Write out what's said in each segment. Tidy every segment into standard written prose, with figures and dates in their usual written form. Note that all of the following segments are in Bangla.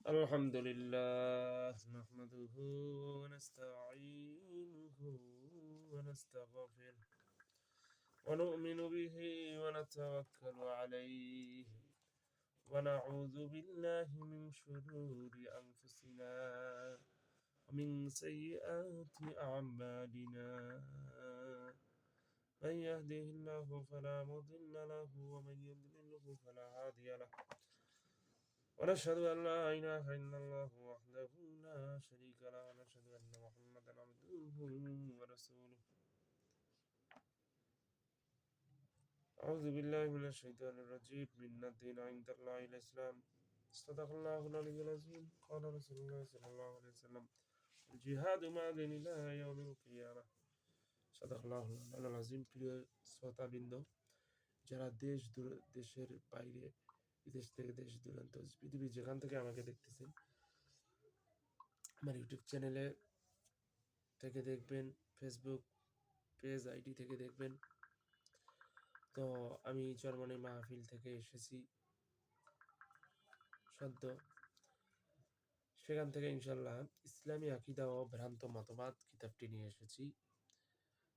الحمد لله نحمده ونستعينه ونستغفره ونؤمن به ونتوكل عليه ونعوذ بالله من شرور أنفسنا ومن سيئات أعمالنا من يهده الله فلا مضل له ومن يضلله فلا هادي له ونشهد أن لا إله إلا الله وحده لا شريك له ونشهد أن محمدا عبده ورسوله أعوذ بالله من الشيطان الرجيم إن الدين عند الله الإسلام صدق الله العلي العظيم قال رسول الله صلى الله عليه وسلم الجهاد مع دين الله يوم القيامة صدق الله العلي العظيم প্রিয় শ্রোতাবৃন্দ যারা দেশের বাইরে বিদেশ থেকে দেশ দূরান্ত পৃথিবী যেখান থেকে আমাকে দেখতেছেন আমার ইউটিউব চ্যানেলে থেকে দেখবেন, ফেসবুক পেজ আইডি থেকে দেখবেন। তো আমি জার্মানি মাহফিল থেকে এসেছি সদ্য, সেখান থেকে ইনশাল্লাহ ইসলামী আকিদা ও ভ্রান্ত মতবাদ কিতাবটি নিয়ে এসেছি।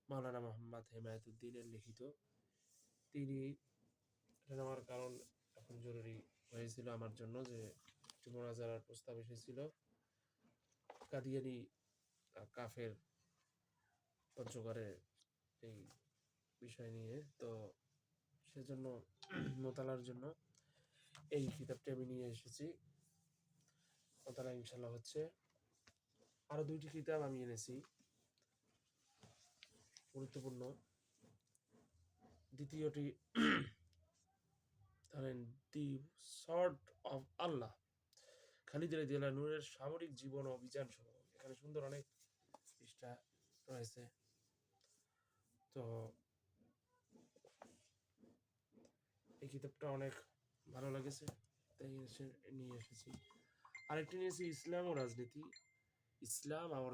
মাওলানা মোহাম্মদ হেমায়েতুদ্দিনের লিখিত। তিনি এটা নেওয়ার কারণ এখন জরুরি হয়েছিল আমার জন্য, যে একটু মোনাজারার প্রস্তাব এসেছিল কাদিয়ানি কাফের পঞ্চগড়ের এই বিষয় নিয়ে। তো সেজন্য মোতালার জন্য এই কিতাবটি আমি নিয়ে এসেছি। মোতালা ইনশাল্লাহ হচ্ছে। আরো 2টি কিতাব আমি এনেছি গুরুত্বপূর্ণ। দ্বিতীয়টি ধরেন দি সর্ট অফ আল্লাহ, খালিদ রাদিয়াল্লাহু আনহুর সামরিক জীবন ও অভিযান সমূহ। এখানে সুন্দর অনেক পৃষ্ঠা রয়েছে। তো এই কিতাবটা অনেক ভালো লেগেছে, তাই নিয়ে এসেছি। আরেকটি নিয়েছি ইসলাম ও রাজনীতি, ইসলাম আর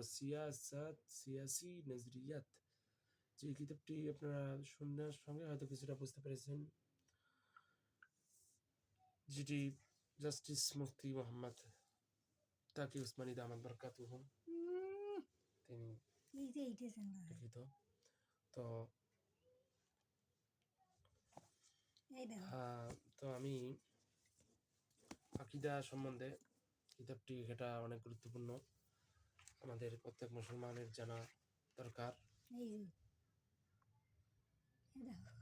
সিয়াসি নজরিয়াত। যে কিতাবটি আপনারা শোনার সঙ্গে হয়তো কিছুটা বুঝতে পেরেছেন, যেটি জাস্টিস মুফতি মোহাম্মদ তাকি উসমানী দামাত বরকাতুহুম তিনি লিখিত। তো আমি আকিদা সম্বন্ধে কিতাবটি, এটা অনেক গুরুত্বপূর্ণ, আমাদের প্রত্যেক মুসলমানের জানা দরকার।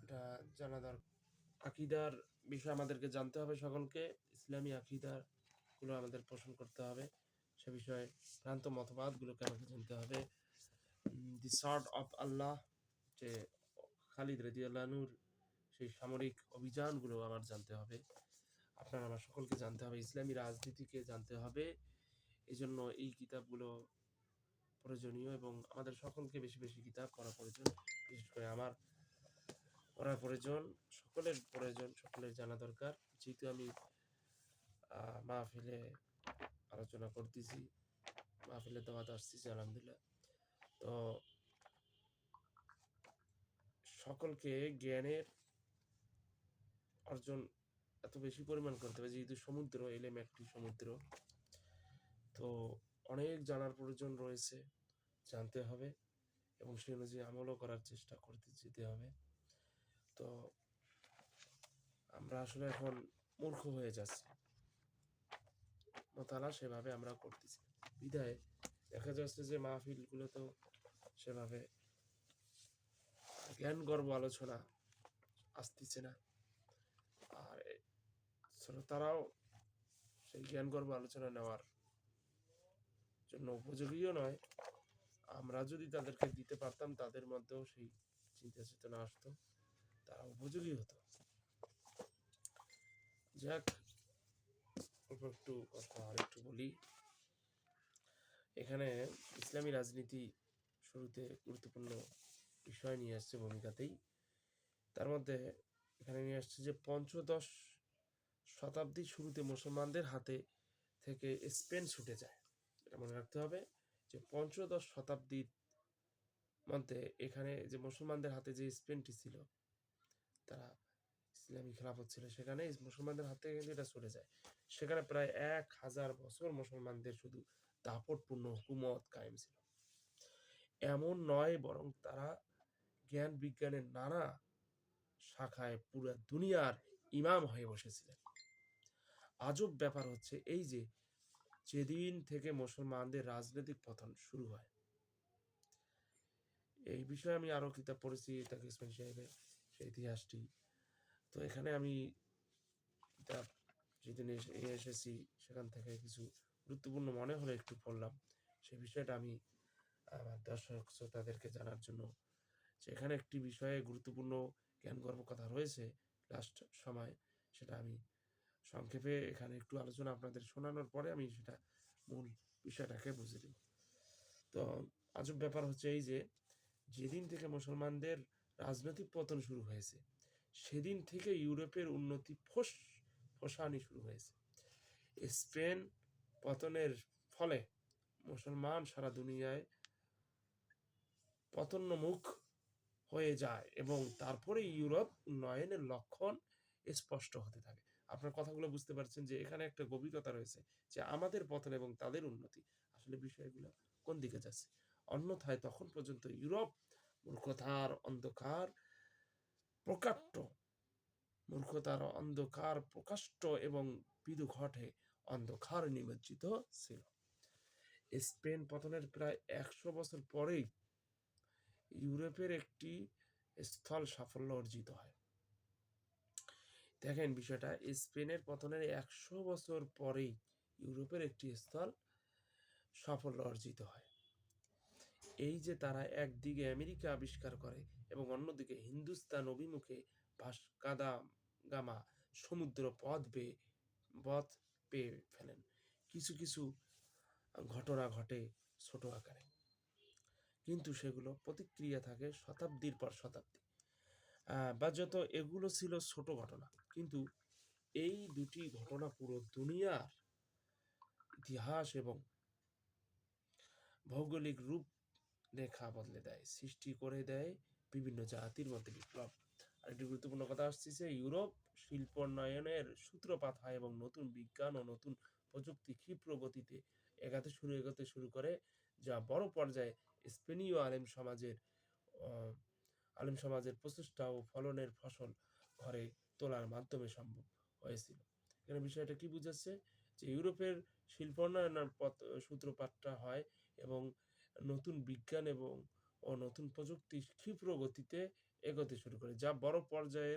এটা জানা দরকার। আকিদার বিষয় আমাদেরকে জানতে হবে সকলকে। ইসলামী আকিদার গুলো আমাদের পোষণ করতে হবে, সে বিষয়ে ভ্রান্ত মতবাদগুলোকে আমাকে জানতে হবে। দি সর্ট অফ আল্লাহ, যে খালিদ রাদিয়াল্লাহু আনহুর সেই সামরিক অভিযানগুলো আমার জানতে হবে। আপনার আমার সকলকে জানতে হবে। ইসলামী রাজনীতিকে জানতে হবে। এই জন্য এই কিতাবগুলো প্রয়োজনীয় এবং আমাদের সকলকে বেশি বেশি কিতাব পড়া প্রয়োজন। বিশেষ করে আমার পড়া প্রয়োজন, সকলের জানা দরকার। যেহেতু আমি মাহফিলে আলোচনা করতেছি, মাহফিলে দাওয়াত আসতেছি আলহামদুলিল্লাহ। তো সকলকে জ্ঞানের অর্জন এত বেশি পরিমাণ করতে হবে, যেহেতু সমুদ্র, এলেম একটি সমুদ্র। তো অনেক জানার প্রয়োজন রয়েছে, জানতে হবে এবং সেই অনুযায়ী আমলও করার চেষ্টা করতে যেতে হবে। তো আমরা আসলে এখন মূর্খ হয়ে যাচ্ছি, মোতালা সেভাবে আমরা করতেছি, বিধায় দেখা যাচ্ছে যে মাহফিলগুলো তো সেভাবে জ্ঞান গর্ব আলোচনা আসতেছে না, আর শ্রোতারাও সেই জ্ঞান গর্ব আলোচনা নেওয়ার জন্য উপযোগীও নয়। আমরা যদি তাদেরকে দিতে পারতাম, তাদের মধ্যেও সেই চিন্তা চেতনা আসতো, তারা উপযোগী হতো। যাক, অল্প একটু কথা আরেকটু বলি। এখানে ইসলামী রাজনীতি শুরুতে গুরুত্বপূর্ণ বিষয় নিয়ে আসছে ভূমিকাতেই। তার মধ্যে এখানে নিয়ে আসছে যে পঞ্চদশ শতাব্দীর শুরুতে মুসলমানদের হাতে থেকে স্পেন ছুটে যায়। এটা মনে রাখতে হবে যে পঞ্চদশ শতাব্দীর মধ্যে এখানে যে মুসলমানদের হাতে যে স্পেনটি ছিল, তারা ইসলামী খেলাফত ছিল, সেখানে মুসলমানদের হাত থেকে কিন্তু এটা চলে যায়। সেখানে প্রায় 1000 বছর মুসলমানদের শুধু দাপটপূর্ণ হুকুমত কায়েম ছিল। এমন নয়, বরং তারা জ্ঞান বিজ্ঞানের নানা শাখায় পুরো দুনিয়ার ইমাম হয়ে বসেছিলেন। আজব ব্যাপার হচ্ছে এই যে, যেদিন থেকে মুসলমানদের রাজনৈতিক পতন শুরু হয়, এই বিষয়ে আমি আরো কিতাব পড়েছি তাকে ইসমাইল সাহেবের সেই ইতিহাসটি। তো এখানে আমি কিতাব যেদিন এসেছি সেখান থেকে কিছু গুরুত্বপূর্ণ মনে হলে একটু পড়লাম। সেই বিষয়টা আমি আমার দর্শক শ্রোতাদেরকে জানার জন্য, যে এখানে একটি বিষয়ে গুরুত্বপূর্ণ জ্ঞানগর্ভ কথা রয়েছে লাস্ট সময়, সেটা আমি সংক্ষেপে এখানে একটু আলোচনা আপনাদের শোনানোর পরে আমি সেটা মূল বিষয়টাকে বুঝে দেব। তো আজব ব্যাপার হচ্ছে এই যে, যেদিন থেকে মুসলমানদের রাজনৈতিক পতন শুরু হয়েছে, সেদিন থেকে ইউরোপের উন্নতি ফোসানি শুরু হয়েছে। স্পেন পতনের ফলে মুসলমান সারা দুনিয়ায় পতনোন্মুখ হয়ে যায় এবং তারপরে ইউরোপ উন্নয়নের লক্ষণ স্পষ্ট হতে থাকে। আপনার কথাগুলো বুঝতে পারছেন যে এখানে একটা গভীরতা রয়েছে, যে আমাদের পতন এবং তাদের উন্নতি আসলে বিষয়গুলো কোন দিকে যাচ্ছে। অন্যথায় তখন পর্যন্ত ইউরোপ মূর্খতার অন্ধকার প্রকাট্য প্রকাষ্ট এবং বিদু ঘটে অন্ধকার নিমজ্জিত ছিল। স্পেন পতনের প্রায় 100 বছর পরেই ইউরোপের একটি স্থল সাফল্য অর্জিত হয়। দেখেন বিষয়টা, স্পেনের পতনের 100 বছর পরেই ইউরোপের একটি স্থল সাফল্য অর্জিত হয়। এই যে তারা একদিকে আমেরিকা আবিষ্কার করে এবং অন্যদিকে হিন্দুস্তান অভিমুখে গামা সমুদ্র পথ পেয়ে ফেলেন। কিছু কিছু ঘটনা ঘটে ছোট আকারে, কিন্তু সেগুলো প্রতিক্রিয়া থাকে শতাব্দীর পর শতাব্দী। বা যত এগুলো ছিল ছোট ঘটনা, কিন্তু এই দুটি ঘটনা পুরো দুনিয়ার ইতিহাস এবং ভৌগোলিক রূপ রেখা বদলে দেয়, সৃষ্টি করে দেয় বিভিন্ন জাতির মধ্যে বিপ্লব। আরেকটি গুরুত্বপূর্ণ কথা আসছে, ইউরোপ শিল্পোন্নয়নের সূত্রপাত হয় এবং নতুন বিজ্ঞান ও নতুন প্রযুক্তি ক্ষিপ্র গতিতে এগোতে শুরু করে, যা বড় পর্যায়ে স্পেনীয় আলেম সমাজের প্রচেষ্টা ও ফলনের ফসল ঘরে তোলার মাধ্যমে সম্ভব হয়েছিল। এখানে বিষয়টা কি বুঝাচ্ছে, যে ইউরোপের শিল্পোন্নয়নের সূত্রপাতটা হয় এবং নতুন বিজ্ঞান ও নতুন প্রযুক্তি ক্ষিপ্র গতিতে এগোতে শুরু করে, যা বড় পর্যায়ে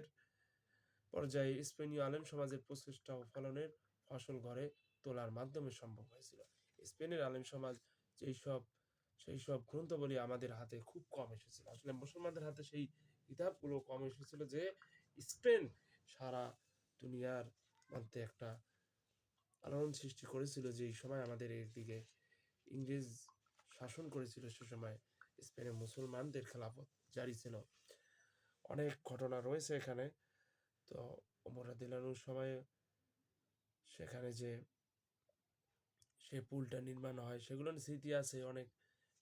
স্পেনীয় আলেম সমাজের প্রচেষ্টা ও ফলনের ফসল ঘরে তোলার মাধ্যমে সম্ভব হয়েছিল। স্পেনের আলেম সমাজ সেই সব গ্রন্থবলী আমাদের হাতে খুব কম এসেছিল। আসলে মুসলমানদের হাতে সেই কিতাবগুলো কম এসেছিল, যে স্পেন সারা দুনিয়ার মধ্যে একটা আলোড়ন সৃষ্টি করেছিল। যে এই সময় আমাদের একদিকে ইংরেজ শাসন করেছিল, সে সময় স্পেনে মুসলমানদের খেলাফত জারি ছিল। অনেক ঘটনা রয়েছে এখানে। তো ওমর রাদিয়াল্লাহু আনহুর সময়ে সেখানে যে সে পুলটা নির্মাণ হয়, সেগুলোর স্মৃতি আছে অনেক,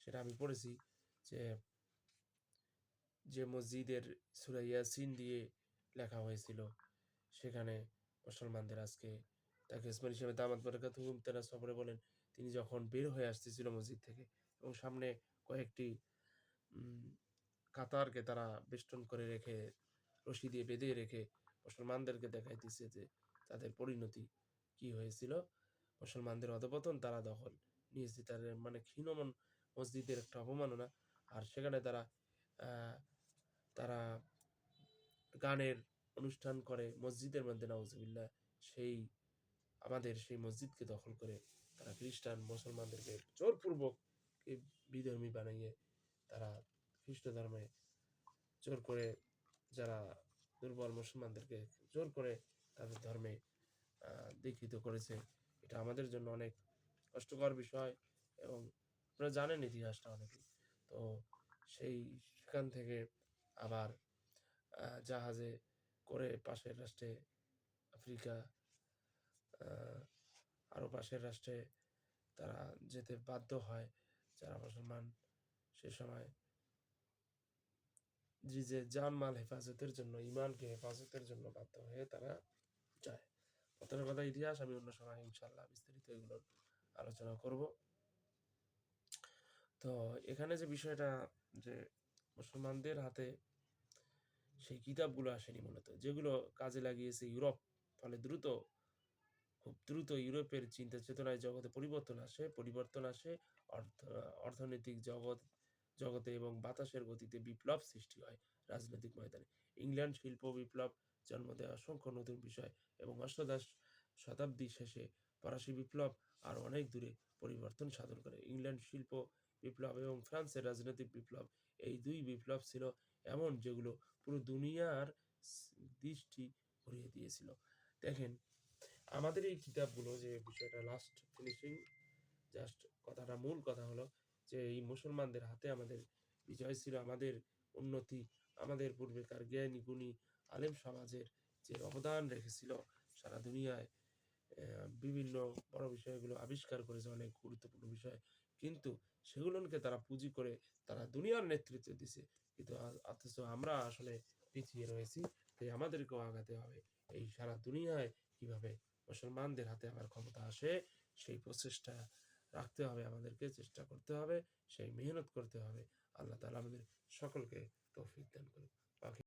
সেটা আমি পড়েছি। যে মসজিদের সূরা ইয়াসিন দিয়ে লেখা হয়েছিল, সেখানে মুসলমানদের আজকে তাকে ইসমাইল হিসেবে দামাত বারাকাতুহু তারা সফরে বলেন, তিনি যখন বের হয়ে আসতেছিল মসজিদ থেকে এবং সামনে কয়েকটি কাতারকে তারা বেষ্টন করে রেখে, রশি দিয়ে বেঁধে রেখে মুসলমানদেরকে দেখাইতেছে যে তাদের পরিণতি কি হয়েছিল, মুসলমানদের অধপতন, তারা দখল নিয়েছে, তাদের মানে ক্ষীণমন মসজিদের একটা অবমাননা। আর সেখানে তারা গানের অনুষ্ঠান করে মসজিদের মধ্যে, নাউজুবিল্লাহ, আমাদের সেই মসজিদকে দখল করে তারা খ্রিস্টান মুসলমানদেরকে জোরপূর্বক বিধর্মী বানিয়ে তারা খ্রিস্ট ধর্মে জোর করে, যারা দুর্বল মুসলমানদেরকে জোর করে তাদের ধর্মে দীক্ষিত করেছে। এটা আমাদের জন্য অনেক কষ্টকর বিষয় এবং আপনারা জানেন ইতিহাসটা অনেকে। তো সেখান থেকে আবার জাহাজে করে পাশের রাষ্ট্রে আফ্রিকা, আরও পাশের রাষ্ট্রে তারা যেতে বাধ্য হয়, যারা মুসলমান সে সময় যে জানমাল হেফাজতের জন্য, ইমানকে হেফাজতের জন্য বাধ্য হয়ে তারা যায়। পতনের কথা ইতিহাস আমি অন্য সময় ইনশাল্লাহ বিস্তারিত এগুলোর আলোচনা করব। তো এখানে যে বিষয়টা, যে মুসলমানদের হাতে সেই কিতাবগুলো আসেনি মূলত, যেগুলো কাজে লাগিয়েছে ইউরোপ, ফলে খুব দ্রুত ইউরোপের চিন্তা চেতনায় জগতে পরিবর্তন আসে, অর্থনৈতিক জগতে এবং বাতাসের গতিতে বিপ্লব সৃষ্টি হয় রাজনৈতিক ময়দানে। ইংল্যান্ড শিল্প বিপ্লব জন্ম দেয় অসংখ্য নতুন বিষয়, এবং অষ্টাদশ শতাব্দী শেষে ফরাসি বিপ্লব আর অনেক দূরে পরিবর্তন সাধন করে। ইংল্যান্ড শিল্প বিপ্লব এবং ফ্রান্সের রাজনৈতিক বিপ্লব, এই দুই বিপ্লব ছিল এমন যেগুলো পুরো দুনিয়ার দৃষ্টি ঘুরিয়ে দিয়েছিল। দেখেন, আমাদের এই কিতাবগুলো, যে বিষয়টা লাস্ট ফিনিশিং, জাস্ট কথাটা, মূল কথা হলো যে এই মুসলমানদের হাতে আমাদের বিজয় ছিল, আমাদের উন্নতি, আমাদের পূর্বেকার জ্ঞানী গুণী আলেম সমাজের যে অবদান রেখেছিল সারা দুনিয়ায়, বিভিন্ন বড় বিষয়গুলো আবিষ্কার করেছে, অনেক গুরুত্বপূর্ণ বিষয়, কিন্তু সেগুলোকে তারা পুঁজি করে তারা দুনিয়ার নেতৃত্ব দিছে, কিন্তু অথচ আমরা আসলে পিছিয়ে রয়েছি। তাই আমাদেরকেও আগাতে হবে, এই সারা দুনিয়ায় কিভাবে মুসলমানদের হাতে আবার ক্ষমতা আসে সেই প্রচেষ্টা রাখতে হবে, আমাদেরকে চেষ্টা করতে হবে, সেই মেহনত করতে হবে। আল্লাহ তাআলা আমাদের সকলকে তৌফিক দান করুন।